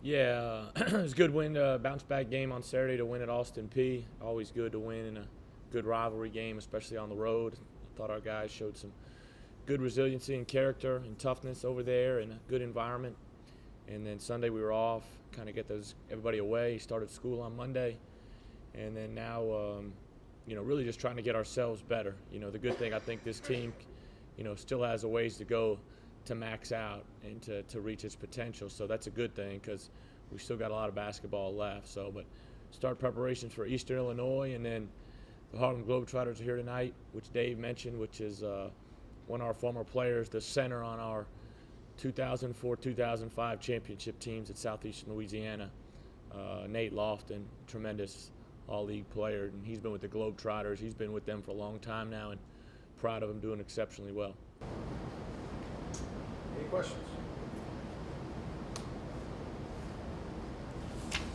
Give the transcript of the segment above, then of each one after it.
Yeah, it was a good win, bounce back game on Saturday to win at Austin P. Always good to win in a good rivalry game, especially on the road. I thought our guys showed some good resiliency and character and toughness over there in a good environment. And then Sunday we were off, kind of get everybody away. Started school on Monday, and then now, really just trying to get ourselves better. The good thing I think this team, still has a ways to go to max out and to reach its potential. So that's a good thing because we still got a lot of basketball left. But start preparations for Eastern Illinois, and then the Harlem Globetrotters are here tonight, which Dave mentioned, which is one of our former players, the center on our 2004-2005 championship teams at Southeastern Louisiana. Nate Lofton, tremendous all-league player, and he's been with the Globetrotters. He's been with them for a long time now, and proud of him doing exceptionally well. Any questions?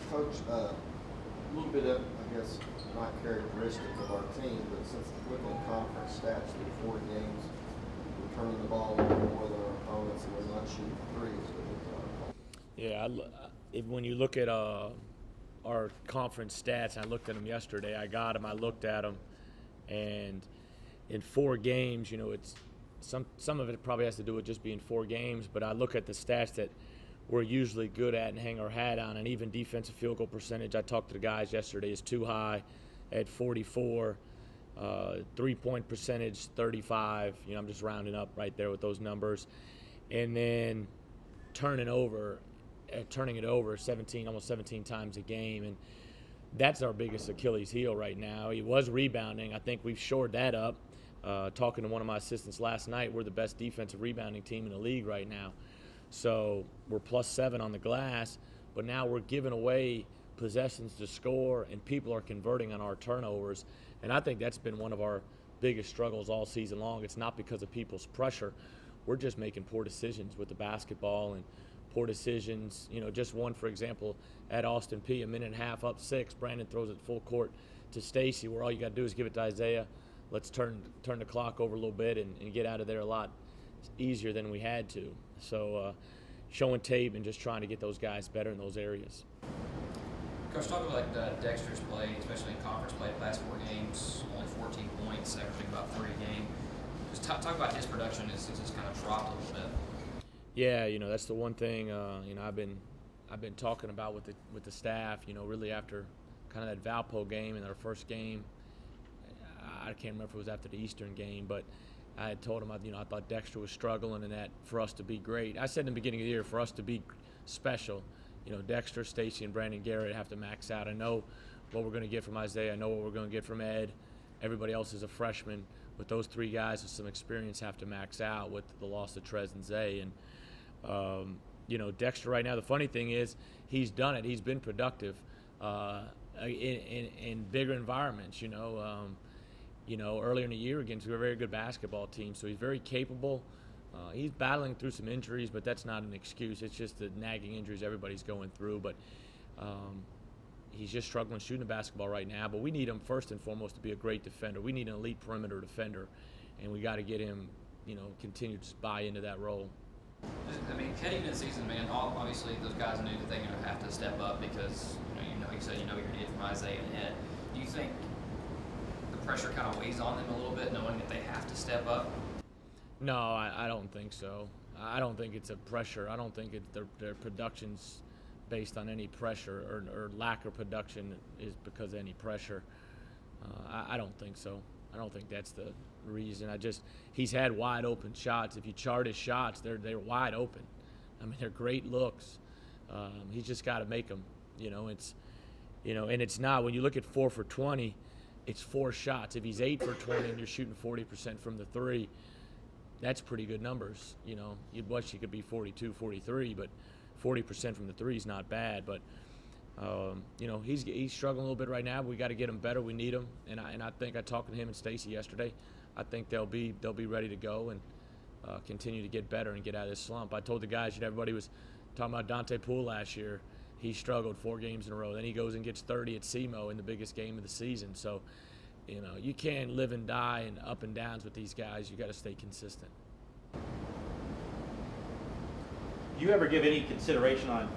Coach, a little bit of, I guess, not characteristic of our team, but since looking at conference stats through 4 games, we're turning the ball over more than our opponents and we're not shooting threes. Yeah, when you look at our conference stats, I looked at them yesterday. I got them, I looked at them, and in 4 games, it's some of it probably has to do with just being 4 games, but I look at the stats that we're usually good at and hang our hat on, and even defensive field goal percentage, I talked to the guys yesterday, is too high at 44. 3-point percentage, 35. I'm just rounding up right there with those numbers. And then turning it over 17, almost 17 times a game, and that's our biggest Achilles heel right now. He was rebounding. I think we've shored that up. Talking to one of my assistants last night, we're the best defensive rebounding team in the league right now. So we're +7 on the glass, but now we're giving away possessions to score, and people are converting on our turnovers. And I think that's been one of our biggest struggles all season long. It's not because of people's pressure. We're just making poor decisions with the basketball and poor decisions. Just one, for example, at Austin P, a minute and a half up 6, Brandon throws it full court to Stacy, where all you got to do is give it to Isaiah. Let's turn the clock over a little bit and get out of there a lot easier than we had to. So showing tape and just trying to get those guys better in those areas. Coach, talk about Dexter's play, especially in conference play, the last 4 games, only 14 points, averaging about 3 a game. Just talk about his production. It's just kind of dropped a little bit. Yeah, that's the one thing I've been talking about with the staff. Really after kind of that Valpo game and our first game, I can't remember if it was after the Eastern game, but I had told him I thought Dexter was struggling, and that for us to be great, I said in the beginning of the year, for us to be special, Dexter, Stacy, and Brandon Garrett have to max out. I know what we're going to get from Isaiah. I know what we're going to get from Ed. Everybody else is a freshman. But those 3 guys with some experience have to max out with the loss of Trez and Zay. And, Dexter right now, the funny thing is he's done it. He's been productive in bigger environments, earlier in the year against a very good basketball team. So he's very capable. He's battling through some injuries, but that's not an excuse. It's just the nagging injuries everybody's going through. But he's just struggling shooting the basketball right now. But we need him first and foremost to be a great defender. We need an elite perimeter defender, and we got to get him, continue to buy into that role. Heading into the season, man, obviously those guys knew that they're going to have to step up because, you said you're going to get from Isaiah and Ed. Do you think the pressure kind of weighs on them a little bit, knowing that they have to step up? No, I don't think so. I don't think it's a pressure. I don't think their production's based on any pressure or lack of production is because of any pressure. I don't think so. I don't think that's the reason. He's had wide open shots. If you chart his shots, they're wide open. They're great looks. He's just got to make them. And it's not, when you look at 4 for 20, it's 4 shots. If he's 8 for 20 and you're shooting 40% from the 3, that's pretty good numbers. You'd wish he could be 42, 43, but 40% from the 3 is not bad. But he's struggling a little bit right now. We got to get him better. We need him, and I think I talked to him and Stacy yesterday. I think they'll be ready to go and continue to get better and get out of this slump. I told the guys, everybody was talking about Dante Poole last year. He struggled 4 games in a row. Then he goes and gets 30 at SEMO in the biggest game of the season. So, you can't live and die and up and downs with these guys. You got to stay consistent. Do you ever give any consideration on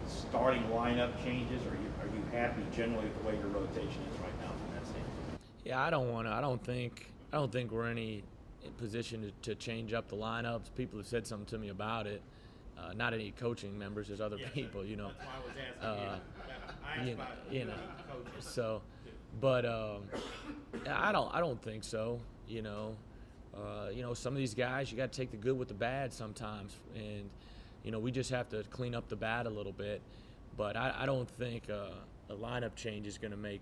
starting lineup changes, or are you happy generally with the way your rotation is right now from that standpoint? Yeah, I don't think we're any in position to change up the lineups. People have said something to me about it. Not any coaching members, there's other people, you know. That's why I was asking You know. So, but I don't think so. You know, some of these guys, you got to take the good with the bad sometimes, and you know, we just have to clean up the bad a little bit. But I don't think a lineup change is going to make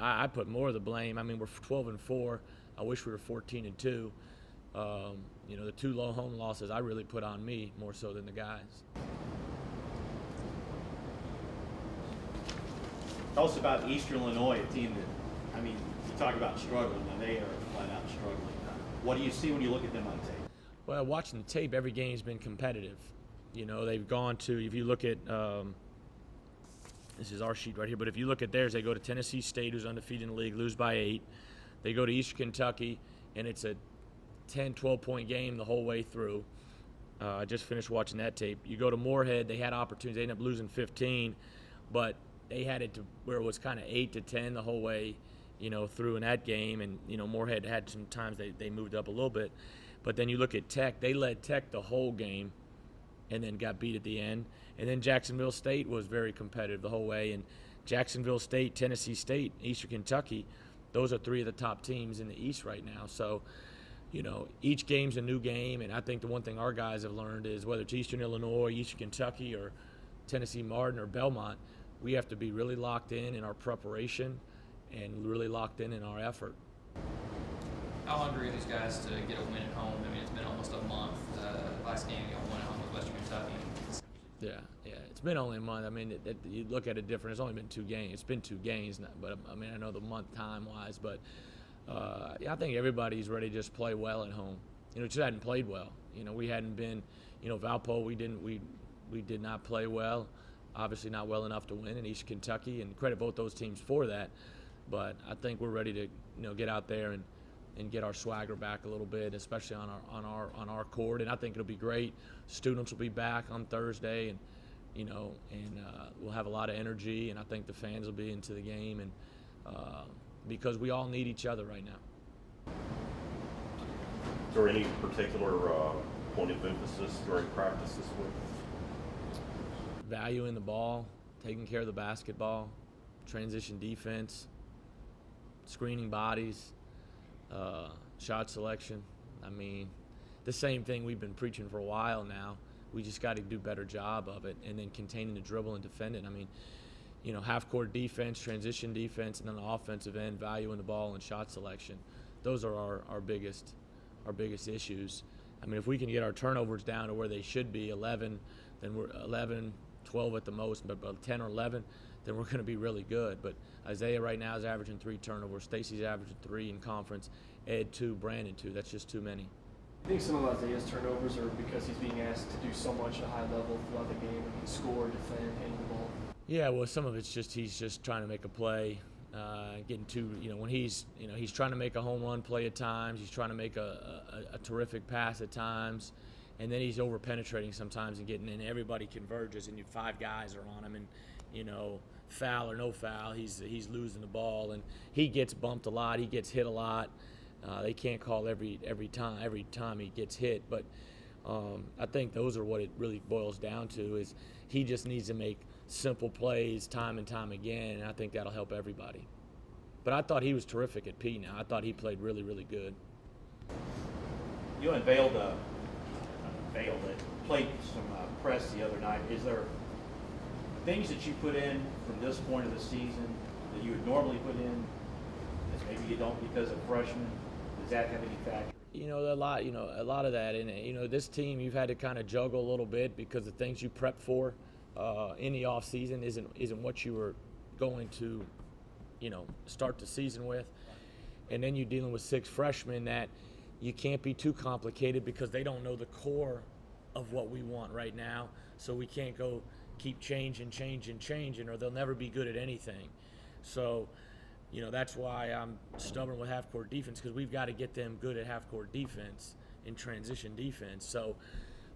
I put more of the blame. I mean, we're 12-4. I wish we were 14-2. The 2 low home losses I really put on me more so than the guys. Tell us about Eastern Illinois, a team that, I mean, you talk about struggling, and they are flat out struggling. What do you see when you look at them on tape? Well, watching the tape, every game's been competitive. You know, they've gone to, if you look at, this is our sheet right here, but if you look at theirs, they go to Tennessee State, who's undefeated in the league, lose by 8. They go to Eastern Kentucky, and it's a 10, 12-point game the whole way through. I just finished watching that tape. You go to Moorhead, they had opportunities. They ended up losing 15, but they had it to where it was kind of 8-10 the whole way, through in that game. And, Moorhead had some times they moved up a little bit. But then you look at Tech. They led Tech the whole game and then got beat at the end. And then Jacksonville State was very competitive the whole way. And Jacksonville State, Tennessee State, Eastern Kentucky, those are 3 of the top teams in the East right now. So, each game's a new game. And I think the one thing our guys have learned is whether it's Eastern Illinois, Eastern Kentucky, or Tennessee Martin or Belmont, we have to be really locked in our preparation and really locked in our effort. How hungry are these guys to get a win at home? I mean, it's been almost a month. Last game you won at home with Western Kentucky. Yeah. It's been only a month. I mean, you look at it different. It's only been 2 games. It's been 2 games, but I mean, I know the month time-wise, but I think everybody's ready to just play well at home. Just hadn't played well. We hadn't been, Valpo. We did not play well. Obviously, not well enough to win in East Kentucky, and credit both those teams for that. But I think we're ready to, get out there and get our swagger back a little bit, especially on our court. And I think it'll be great. Students will be back on Thursday, and we'll have a lot of energy. And I think the fans will be into the game, and because we all need each other right now. Is there any particular point of emphasis during practice this week? Valuing the ball, taking care of the basketball, transition defense, screening bodies, shot selection. I mean, the same thing we've been preaching for a while now. We just got to do a better job of it, and then containing the dribble and defending. I mean, half-court defense, transition defense, and then the offensive end, valuing the ball and shot selection. Those are our biggest issues. I mean, if we can get our turnovers down to where they should be, 11, then we're 11, 12 at the most, but 10 or 11, then we're going to be really good. But Isaiah right now is averaging 3 turnovers. Stacy's averaging 3 in conference. Ed 2, Brandon 2. That's just too many. I think some of Isaiah's turnovers are because he's being asked to do so much at a high level throughout the game. He can score, defend, handle the ball. Yeah, well, some of it's just he's just trying to make a play, getting too, when he's trying to make a home run play at times. He's trying to make a terrific pass at times. And then he's over-penetrating sometimes and getting in. Everybody converges, and 5 guys are on him. And, foul or no foul, he's losing the ball. And he gets bumped a lot. He gets hit a lot. They can't call every time he gets hit. But I think those are what it really boils down to is he just needs to make simple plays time and time again, and I think that'll help everybody. But I thought he was terrific at P now. I thought he played really, really good. You played some press the other night. Is there things that you put in from this point of the season that you would normally put in that maybe you don't because of freshmen? Does that have any factor? A lot of that in it. This team you've had to kind of juggle a little bit because the things you prep for in the off season isn't what you were going to, start the season with, and then you're dealing with 6 freshmen that you can't be too complicated because they don't know the core of what we want right now. So we can't go keep changing, or they'll never be good at anything. So, that's why I'm stubborn with half-court defense because we've got to get them good at half-court defense and transition defense. So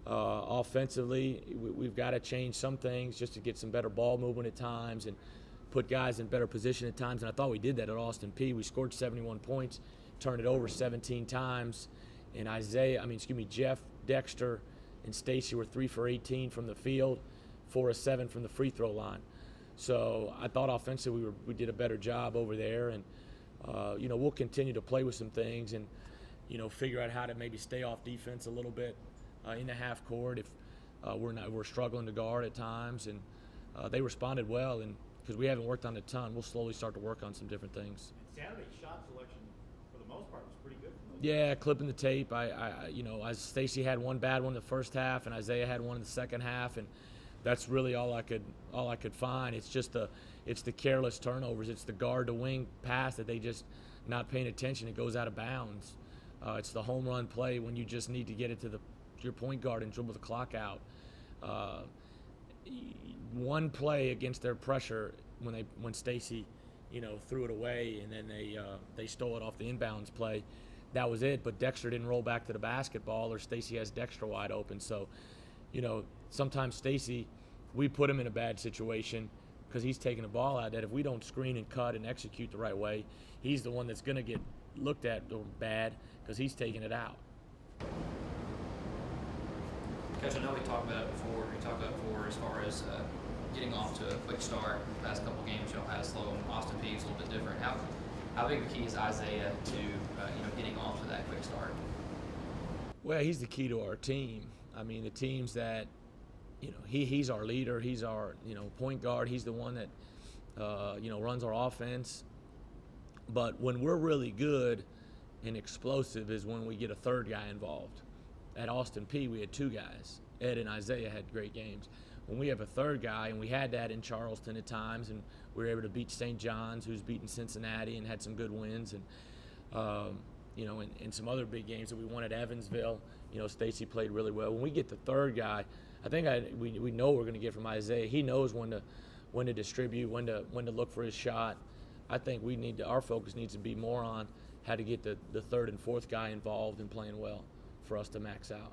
Offensively, we've got to change some things just to get some better ball movement at times and put guys in better position at times. And I thought we did that at Austin Peay. We scored 71 points, turned it over 17 times. And Jeff, Dexter, and Stacy were 3 for 18 from the field, 4 of 7 from the free throw line. So I thought offensively we did a better job over there. And we'll continue to play with some things and figure out how to maybe stay off defense a little bit in the half court if we're struggling to guard at times. And they responded well, and because we haven't worked on a ton, we'll slowly start to work on some different things. Saturday's shot selection, for the most part, was pretty good. Yeah, clipping the tape. Stacy had one bad one in the first half, and Isaiah had one in the second half, and that's really all I could find. It's just it's the careless turnovers. It's the guard to wing pass that they just not paying attention. It goes out of bounds. It's the home run play when you just need to get it to your point guard and dribble the clock out. One play against their pressure when Stacy, threw it away, and then they stole it off the inbounds play. That was it. But Dexter didn't roll back to the basketball, or Stacy has Dexter wide open. So, sometimes Stacy, we put him in a bad situation because he's taking the ball out. That if we don't screen and cut and execute the right way, he's the one that's going to get looked at bad because he's taking it out. Coach, I know we talked about it before. We talked about it before as far as getting off to a quick start. The past couple games, y'all had a slow. Austin Peay is a little bit different. How big of a key is Isaiah to getting off to that quick start? Well, he's the key to our team. I mean, the teams that, he's our leader. He's our, point guard. He's the one that, runs our offense. But when we're really good and explosive is when we get a third guy involved. At Austin Peay, we had 2 guys. Ed and Isaiah had great games. When we have a third guy, and we had that in Charleston at times, and we were able to beat St. John's, who's beaten Cincinnati and had some good wins, and in some other big games that we won at Evansville, Stacy played really well. When we get the third guy, I think we know we're going to get from Isaiah. He knows when to distribute, when to look for his shot. I think our focus needs to be more on how to get the third and fourth guy involved and playing well for us to max out.